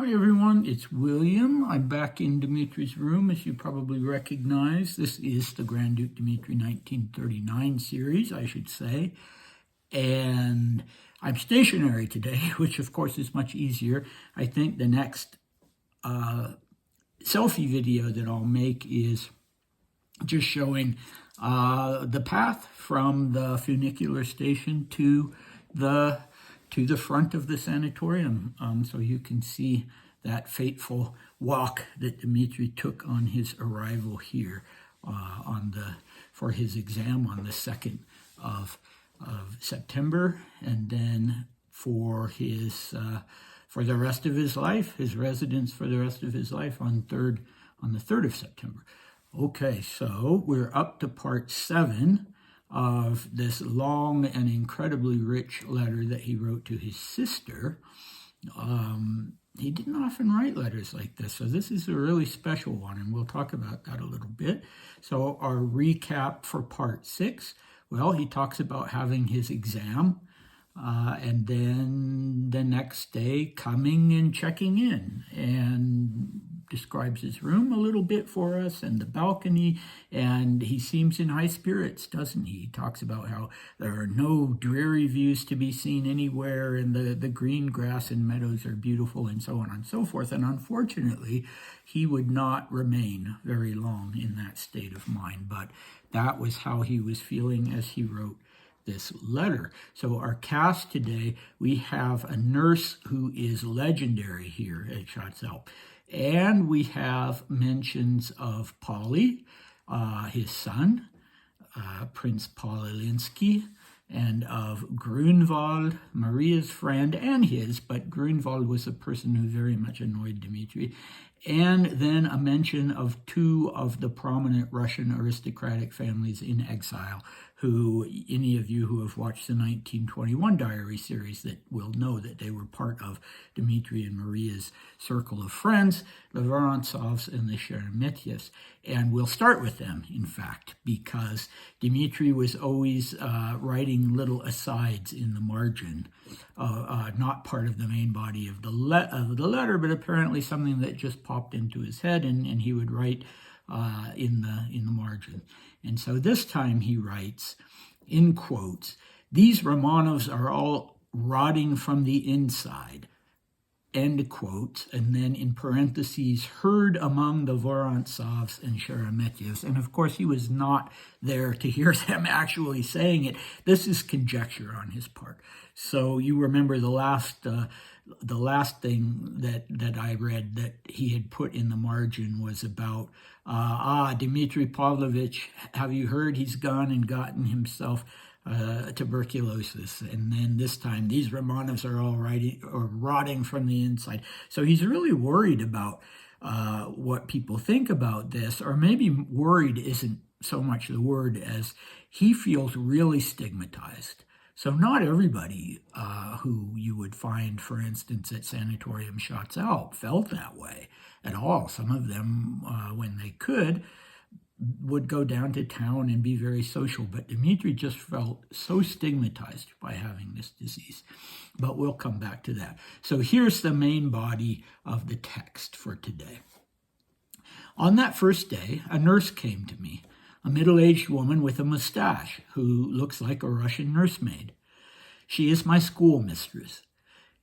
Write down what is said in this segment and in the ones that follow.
Hi everyone, it's William. I'm back in Dmitri's room, as you probably recognize. This is the Grand Duke Dmitri 1939 series, I should say. And I'm stationary today, which of course is much easier. I think the next selfie video that I'll make is just showing the path from the funicular station to the front of the sanatorium, so you can see that fateful walk that Dmitri took on his arrival here for his exam on the 2nd of September, and then for the rest of his life, his residence for the rest of his life on the 3rd of September. Okay, so we're up to part 7 of this long and incredibly rich letter that he wrote to his sister. He didn't often write letters like this, so this is a really special one, and we'll talk about that a little bit. So our recap for part 6, well, he talks about having his exam, and then the next day coming and checking in, and describes his room a little bit for us and the balcony, and he seems in high spirits, doesn't he? He talks about how there are no dreary views to be seen anywhere, and the green grass and meadows are beautiful, and so on and so forth. And unfortunately, he would not remain very long in that state of mind, but that was how he was feeling as he wrote this letter. So our cast today, we have a nurse who is legendary here at Schatzalp. And we have mentions of Polly, his son, Prince Paul Ilinsky, and of Grunwald, Maria's friend, and his, but Grunwald was a person who very much annoyed Dmitri. And then a mention of 2 of the prominent Russian aristocratic families in exile, who any of you who have watched the 1921 diary series that will know that they were part of Dmitri and Maria's circle of friends, the Vorontsovs and the Sheremetyevs. And we'll start with them, in fact, because Dmitri was always writing little asides in the margin, not part of the main body of the letter, but apparently something that just popped into his head, and he would write in the margin. And so this time he writes, in quotes, "These Romanovs are all rotting from the inside," end quotes, and then in parentheses, "heard among the Vorontsovs and Sheremetyevs." And of course, he was not there to hear them actually saying it. This is conjecture on his part. So you remember the last thing that I read that he had put in the margin was about, Dmitri Pavlovich, have you heard he's gone and gotten himself tuberculosis? And then this time, these Romanovs are all rotting from the inside. So he's really worried about what people think about this, or maybe worried isn't so much the word as he feels really stigmatized. So not everybody who you would find, for instance, at Sanatorium Schatzalp felt that way at all. Some of them, when they could, would go down to town and be very social. But Dmitri just felt so stigmatized by having this disease. But we'll come back to that. So here's the main body of the text for today. On that first day, a nurse came to me, a middle-aged woman with a mustache who looks like a Russian nursemaid. She is my schoolmistress.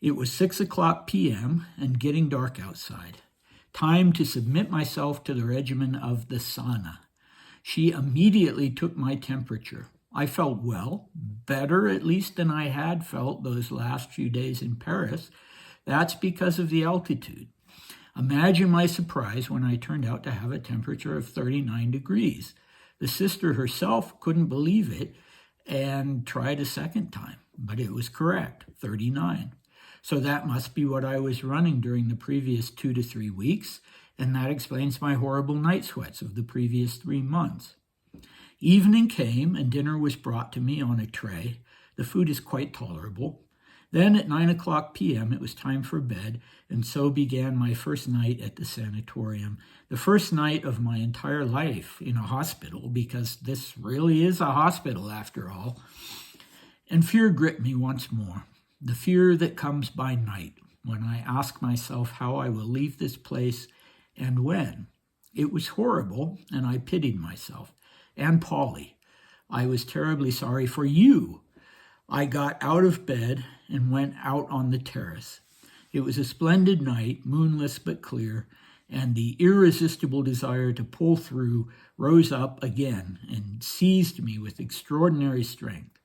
It was 6:00 p.m. and getting dark outside. Time to submit myself to the regimen of the sauna. She immediately took my temperature. I felt well, better at least than I had felt those last few days in Paris. That's because of the altitude. Imagine my surprise when I turned out to have a temperature of 39 degrees. The sister herself couldn't believe it and tried a second time, but it was correct, 39. So that must be what I was running during the previous 2 to 3 weeks, and that explains my horrible night sweats of the previous 3 months. Evening came, and dinner was brought to me on a tray. The food is quite tolerable. Then at 9:00 p.m. it was time for bed, and so began my first night at the sanatorium, the first night of my entire life in a hospital, because this really is a hospital after all. And fear gripped me once more, the fear that comes by night. when I ask myself how I will leave this place and when. It was horrible, and I pitied myself. And Polly. I was terribly sorry for you. I got out of bed and went out on the terrace. It was a splendid night, moonless but clear, and the irresistible desire to pull through rose up again and seized me with extraordinary strength.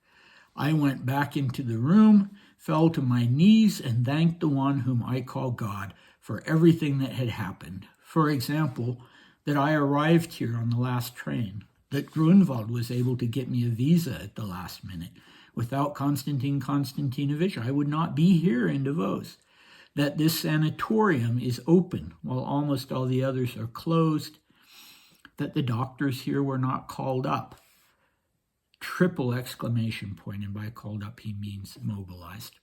I went back into the room, fell to my knees, and thanked the one whom I call God for everything that had happened. For example, that I arrived here on the last train, that Grunwald was able to get me a visa at the last minute. Without Konstantin Konstantinovich, I would not be here in Davos. That this sanatorium is open while almost all the others are closed. That the doctors here were not called up. Triple exclamation point, and by called up he means mobilized.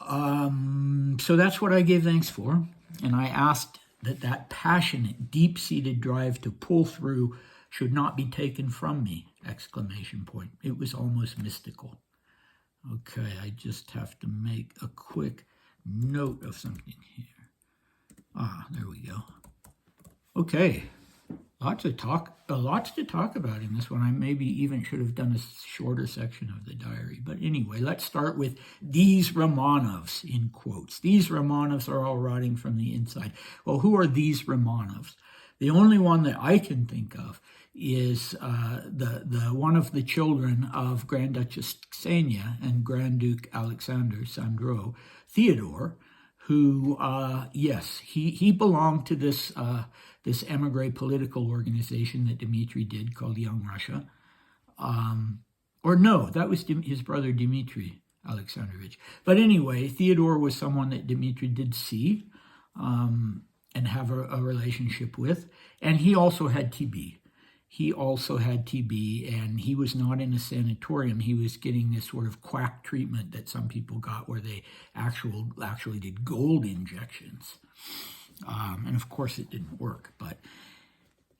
So that's what I gave thanks for, and I asked that passionate, deep-seated drive to pull through should not be taken from me, exclamation point. It was almost mystical. Okay, I just have to make a quick note of something here. There we go. Okay, lots to talk about in this one. I maybe even should have done a shorter section of the diary. But anyway, let's start with these Romanovs, in quotes. These Romanovs are all rotting from the inside. Well, who are these Romanovs? The only one that I can think of is the one of the children of Grand Duchess Ksenia and Grand Duke Alexander Sandro, Theodore, who, yes, he belonged to this emigre political organization that Dmitri did called Young Russia. Or no, that was his brother Dmitri Alexandrovich. But anyway, Theodore was someone that Dmitri did see and have a relationship with. And he also had TB. And he was not in a sanatorium. He was getting this sort of quack treatment that some people got where they actually did gold injections. And of course it didn't work. But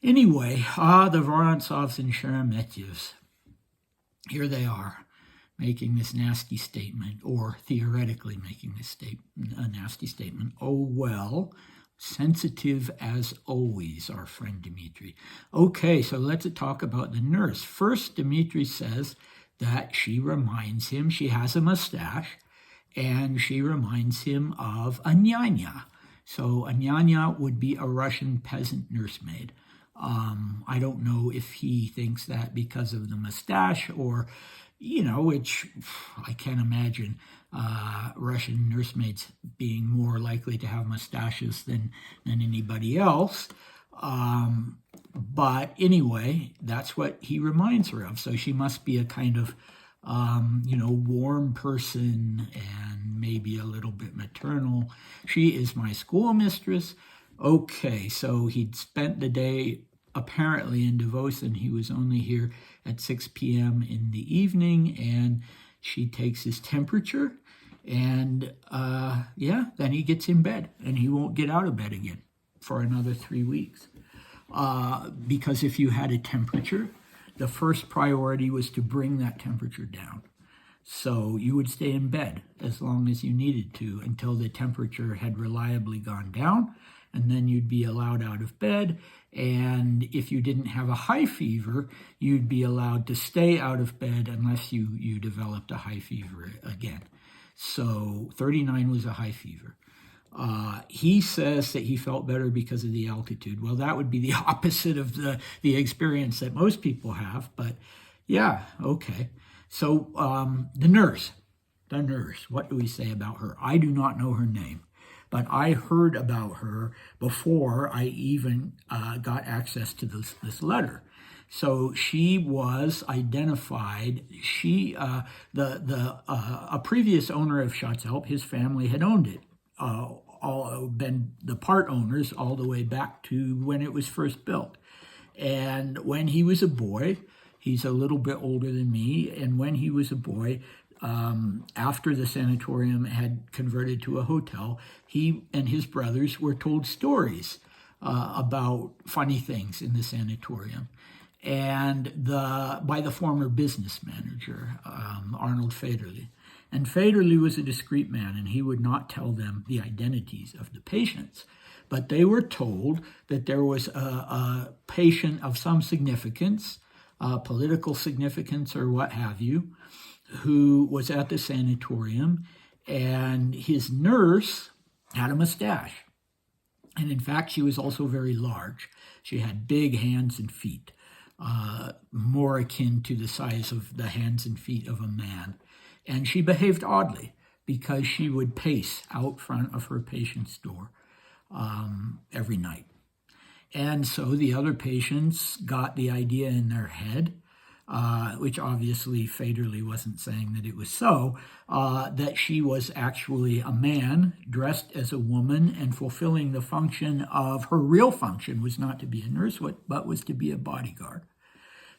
anyway, the Vorontsovs and Sheremetyevs, here they are, making this nasty statement, or theoretically making this a nasty statement. Oh, well, sensitive as always, our friend Dmitri. Okay, so let's talk about the nurse. First, Dmitri says that she reminds him, she has a mustache, and she reminds him of a nyanya. So a nyanya would be a Russian peasant nursemaid. I don't know if he thinks that because of the mustache or, which I can't imagine Russian nursemaids being more likely to have mustaches than anybody else. But anyway, that's what he reminds her of. So she must be a kind of, warm person and maybe a little bit maternal. She is my schoolmistress. Okay, so he'd spent the day apparently in Davos, and he was only here at 6 p.m. in the evening, and she takes his temperature, and then he gets in bed, and he won't get out of bed again for another 3 weeks. Because if you had a temperature, the first priority was to bring that temperature down. So you would stay in bed as long as you needed to until the temperature had reliably gone down, and then you'd be allowed out of bed. And if you didn't have a high fever, you'd be allowed to stay out of bed unless you developed a high fever again. So 39 was a high fever. He says that he felt better because of the altitude. Well, that would be the opposite of the experience that most people have, but yeah, okay. So the nurse, what do we say about her? I do not know her name, but I heard about her before I even got access to this letter. So she was identified. A previous owner of Schatzalp, his family had owned it. Been the part owners all the way back to when it was first built. And when he was a boy, he's a little bit older than me, and when he was a boy, after the sanatorium had converted to a hotel, he and his brothers were told stories about funny things in the sanatorium. And by the former business manager, Arnold Federle. And Federle was a discreet man, and he would not tell them the identities of the patients. But they were told that there was a patient of some significance, political significance or what have you, who was at the sanatorium, and his nurse had a mustache. And in fact, she was also very large. She had big hands and feet, more akin to the size of the hands and feet of a man. And she behaved oddly because she would pace out front of her patient's door every night. And so the other patients got the idea in their head, which obviously Federle wasn't saying that it was so, that she was actually a man dressed as a woman and fulfilling the function of her real function was not to be a nurse, but was to be a bodyguard.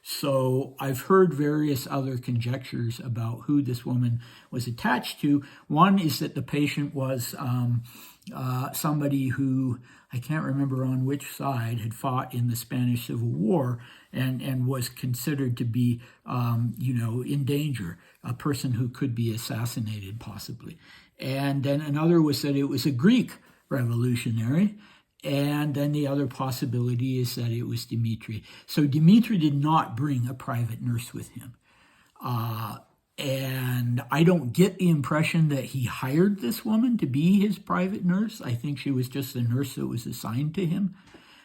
So I've heard various other conjectures about who this woman was attached to. One is that the patient was somebody who, I can't remember on which side, had fought in the Spanish Civil War and was considered to be, in danger, a person who could be assassinated possibly. And then another was that it was a Greek revolutionary. And then the other possibility is that it was Dmitri. So Dmitri did not bring a private nurse with him. And I don't get the impression that he hired this woman to be his private nurse. I think she was just the nurse that was assigned to him.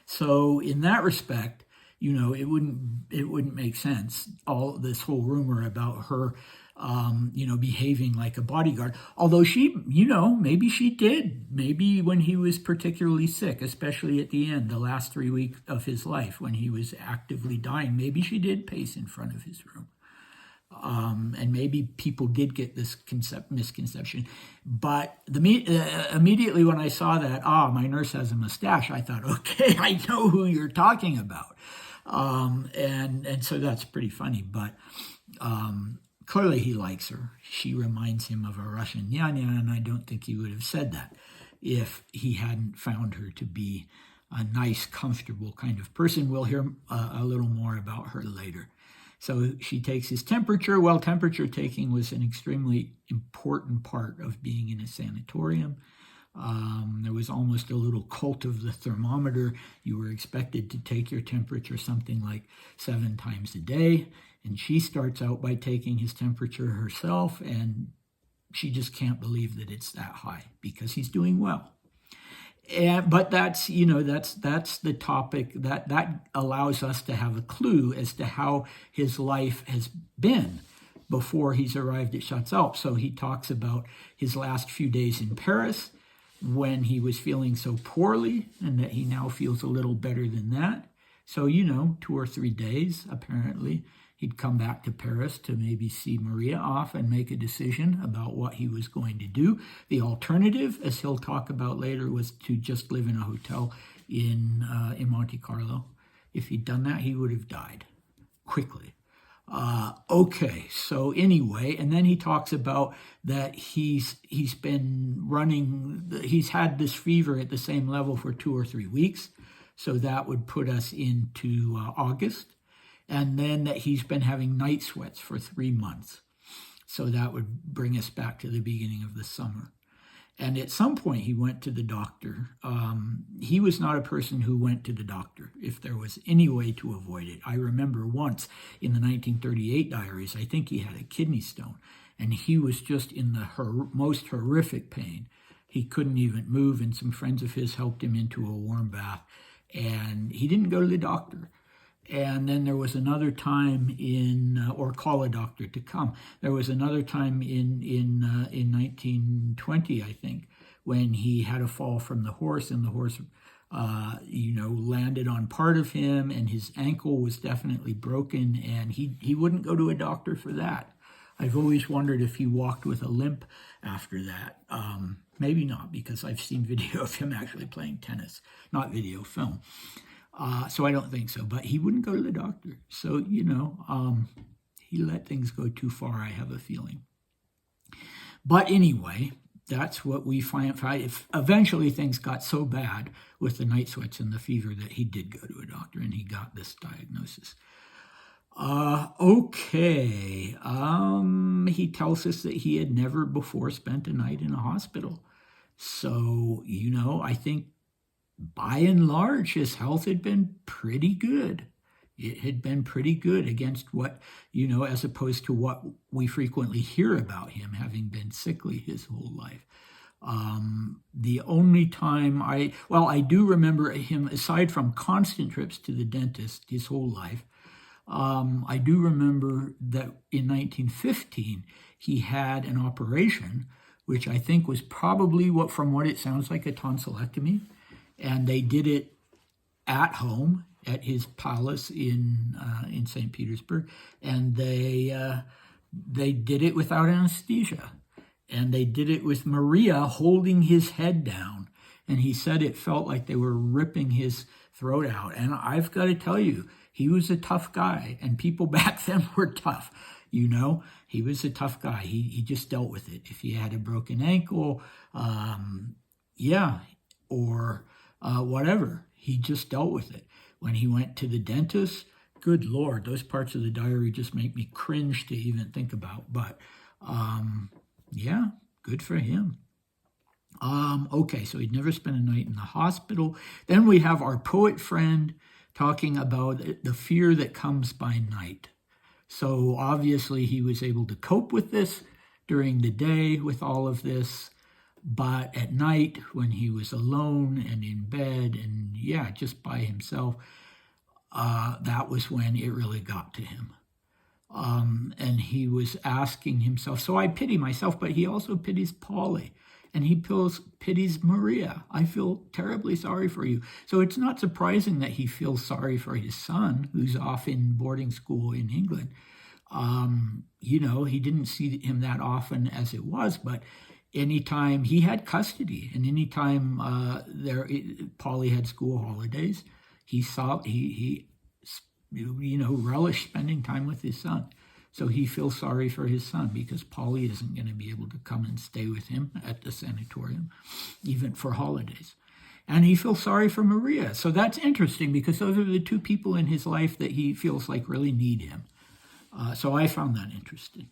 So in that respect, it wouldn't make sense, all this whole rumor about her behaving like a bodyguard. Although she, maybe she did. Maybe when he was particularly sick, especially at the end, the last 3 weeks of his life, when he was actively dying, maybe she did pace in front of his room. And maybe people did get this misconception. But immediately when I saw that, my nurse has a mustache, I thought, okay, I know who you're talking about. And so that's pretty funny. But clearly he likes her. She reminds him of a Russian nyanya, and I don't think he would have said that if he hadn't found her to be a nice, comfortable kind of person. We'll hear a little more about her later. So she takes his temperature. Well, temperature taking was an extremely important part of being in a sanatorium. There was almost a little cult of the thermometer. You were expected to take your temperature something like 7 times a day. And she starts out by taking his temperature herself, and she just can't believe that it's that high because he's doing well. But that's the topic that allows us to have a clue as to how his life has been before he's arrived at Schatzalp. So he talks about his last few days in Paris when he was feeling so poorly and that he now feels a little better than that. So, 2 or 3 days, apparently, he'd come back to Paris to maybe see Maria off and make a decision about what he was going to do. The alternative, as he'll talk about later, was to just live in a hotel in Monte Carlo. If he'd done that, he would have died quickly. Okay, so anyway, and then he talks about that he's had this fever at the same level for 2 or 3 weeks. So that would put us into August. And then that he's been having night sweats for 3 months. So that would bring us back to the beginning of the summer. And at some point he went to the doctor. He was not a person who went to the doctor if there was any way to avoid it. I remember once in the 1938 diaries, I think he had a kidney stone. And he was just in the most horrific pain. He couldn't even move, and some friends of his helped him into a warm bath. And he didn't go to the doctor. And then there was another time or call a doctor to come. There was another time in 1920, I think, when he had a fall from the horse, and the horse, landed on part of him, and his ankle was definitely broken, and he wouldn't go to a doctor for that. I've always wondered if he walked with a limp after that. Maybe not, because I've seen video of him actually playing tennis, not video, film. So I don't think so, but he wouldn't go to the doctor. So, he let things go too far, I have a feeling. But anyway, that's what we find. Eventually things got so bad with the night sweats and the fever that he did go to a doctor and he got this diagnosis. Okay. He tells us that he had never before spent a night in a hospital. So, I think by and large, his health had been pretty good. It had been pretty good against what, as opposed to what we frequently hear about him having been sickly his whole life. The only time I do remember him, aside from constant trips to the dentist his whole life, I do remember that in 1915 he had an operation, which I think was probably from what it sounds like, a tonsillectomy, and they did it at home at his palace in St. Petersburg, and they did it without anesthesia, and they did it with Maria holding his head down, and he said it felt like they were ripping his throat out. And I've got to tell you, he was a tough guy, and people back then were tough. He was a tough guy. He just dealt with it. If he had a broken ankle, or whatever, he just dealt with it. When he went to the dentist, good Lord, those parts of the diary just make me cringe to even think about. But good for him. Okay, so he'd never spent a night in the hospital. Then we have our poet friend talking about the fear that comes by night. So obviously he was able to cope with this during the day with all of this, but at night when he was alone and in bed and just by himself, that was when it really got to him. And he was asking himself, so I pity myself, but he also pities Polly. And he pities Maria. I feel terribly sorry for you. So it's not surprising that he feels sorry for his son, who's off in boarding school in England. He didn't see him that often as it was, but anytime he had custody, and anytime Polly had school holidays, he relished spending time with his son. So he feels sorry for his son because Polly isn't going to be able to come and stay with him at the sanatorium, even for holidays. And he feels sorry for Maria. So that's interesting because those are the two people in his life that he feels like really need him. So I found that interesting.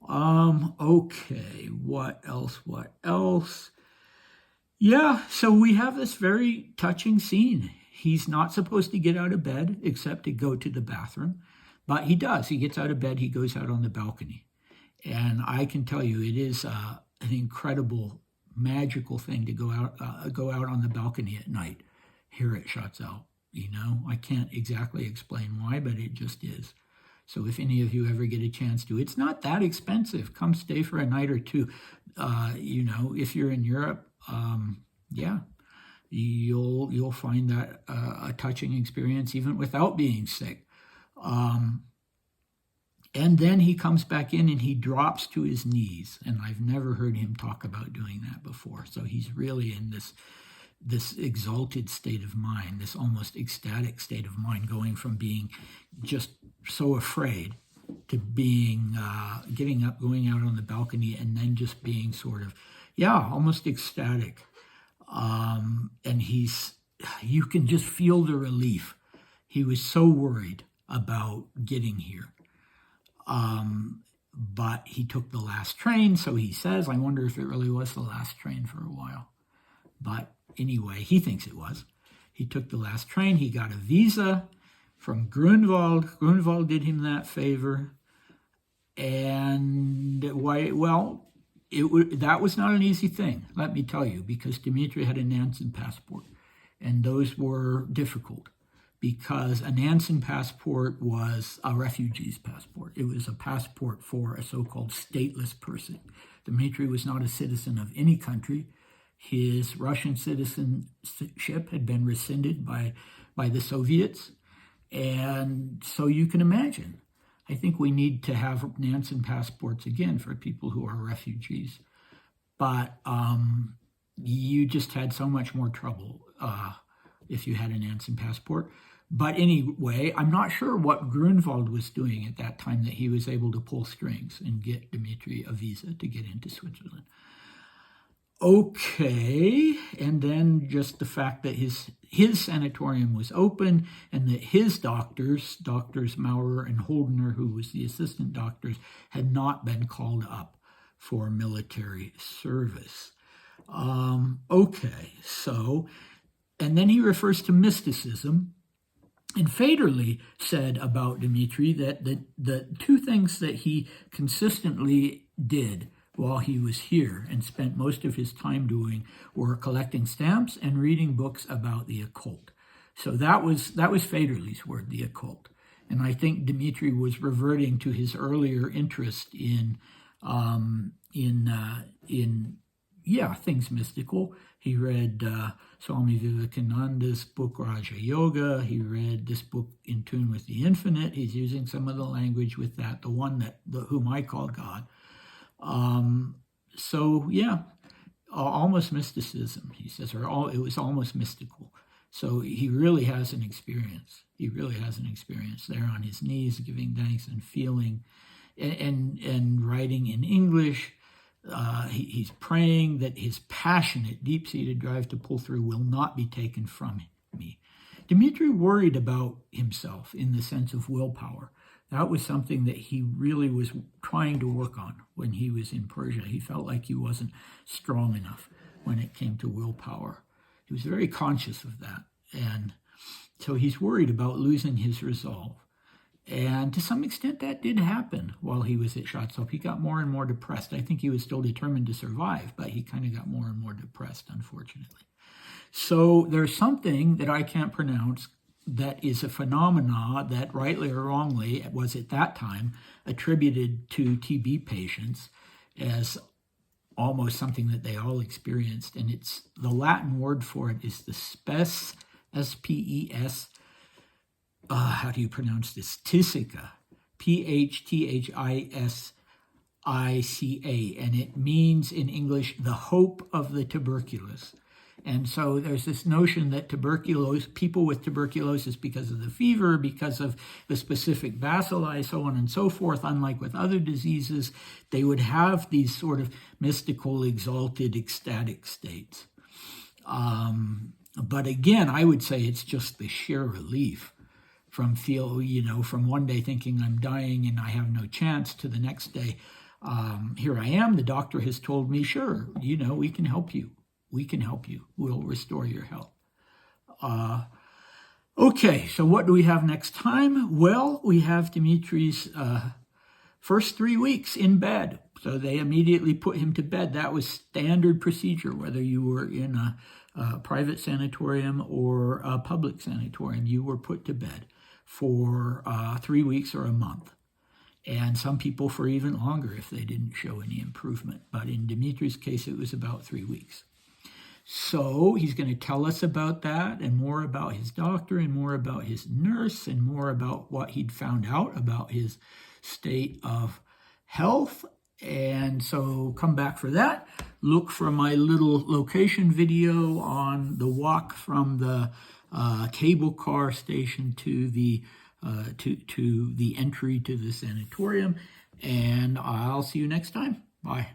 Okay, what else? Yeah, so we have this very touching scene. He's not supposed to get out of bed except to go to the bathroom. But he does. He gets out of bed. He goes out on the balcony. And I can tell you, it is an incredible, magical thing to go out on the balcony at night here at Schatzalp. I can't exactly explain why, but it just is. So if any of you ever get a chance to, it's not that expensive. Come stay for a night or two. If you're in Europe, you'll find that a touching experience even without being sick. And then he comes back in and he drops to his knees. And I've never heard him talk about doing that before. So he's really in this exalted state of mind, this almost ecstatic state of mind, going from being just so afraid to being, getting up, going out on the balcony, and then just being sort of, almost ecstatic. And you can just feel the relief. He was so worried about getting here. But he took the last train, so he says. I wonder if it really was the last train for a while. But anyway, he thinks it was. He took the last train. He got a visa from Grunwald. Grunwald did him that favor. And, that was not an easy thing, let me tell you, because Dmitri had a Nansen passport. And those were difficult, because a Nansen passport was a refugee's passport. It was a passport for a so-called stateless person. Dmitri was not a citizen of any country. His Russian citizenship had been rescinded by the Soviets. And so you can imagine, I think we need to have Nansen passports again for people who are refugees. But you just had so much more trouble if you had a Nansen passport. But anyway, I'm not sure what Grunwald was doing at that time that he was able to pull strings and get Dmitri a visa to get into Switzerland. Okay, and then just the fact that his sanatorium was open and that his doctors Maurer and Holdener, who was the assistant doctors, had not been called up for military service. Okay, so, and then he refers to mysticism. And Federle said about Dmitri that the two things that he consistently did while he was here and spent most of his time doing were collecting stamps and reading books about the occult. So that was Federle's word, the occult. And I think Dmitri was reverting to his earlier interest in things mystical. He read Swami Vivekananda's book Raja Yoga. He read this book In Tune with the Infinite. He's using some of the language with that, the one whom I call God. Almost mysticism, he says, it was almost mystical. So he really has an experience. He really has an experience there on his knees, giving thanks and feeling, and writing in English. He's praying that his passionate, deep-seated drive to pull through will not be taken from me. Dmitri worried about himself in the sense of willpower. That was something that he really was trying to work on when he was in Persia. He felt like he wasn't strong enough when it came to willpower. He was very conscious of that. And so he's worried about losing his resolve. And to some extent, that did happen while he was at Schatzalp. He got more and more depressed. I think he was still determined to survive, but he kind of got more and more depressed, unfortunately. So there's something that I can't pronounce that is a phenomena that, rightly or wrongly, was at that time attributed to TB patients as almost something that they all experienced. And it's the Latin word for it is the spes, S-P-E-S, how do you pronounce this? Phthisica, Phthisica, and it means in English the hope of the tuberculous. And so there's this notion that people with tuberculosis, because of the fever, because of the specific bacilli, so on and so forth, unlike with other diseases, they would have these sort of mystical, exalted, ecstatic states. But again, I would say it's just the sheer relief from one day thinking I'm dying and I have no chance to the next day, here I am. The doctor has told me, sure, we can help you. We can help you. We'll restore your health. Okay, so what do we have next time? Well, we have Dmitri's first 3 weeks in bed. So they immediately put him to bed. That was standard procedure, whether you were in a private sanatorium or a public sanatorium. You were put to bed for 3 weeks or a month. And some people for even longer if they didn't show any improvement. But in Dmitri's case, it was about 3 weeks. So he's going to tell us about that and more about his doctor and more about his nurse and more about what he'd found out about his state of health. And so come back for that. Look for my little location video on the walk from the cable car station to the entry to the sanatorium. And I'll see you next time. Bye.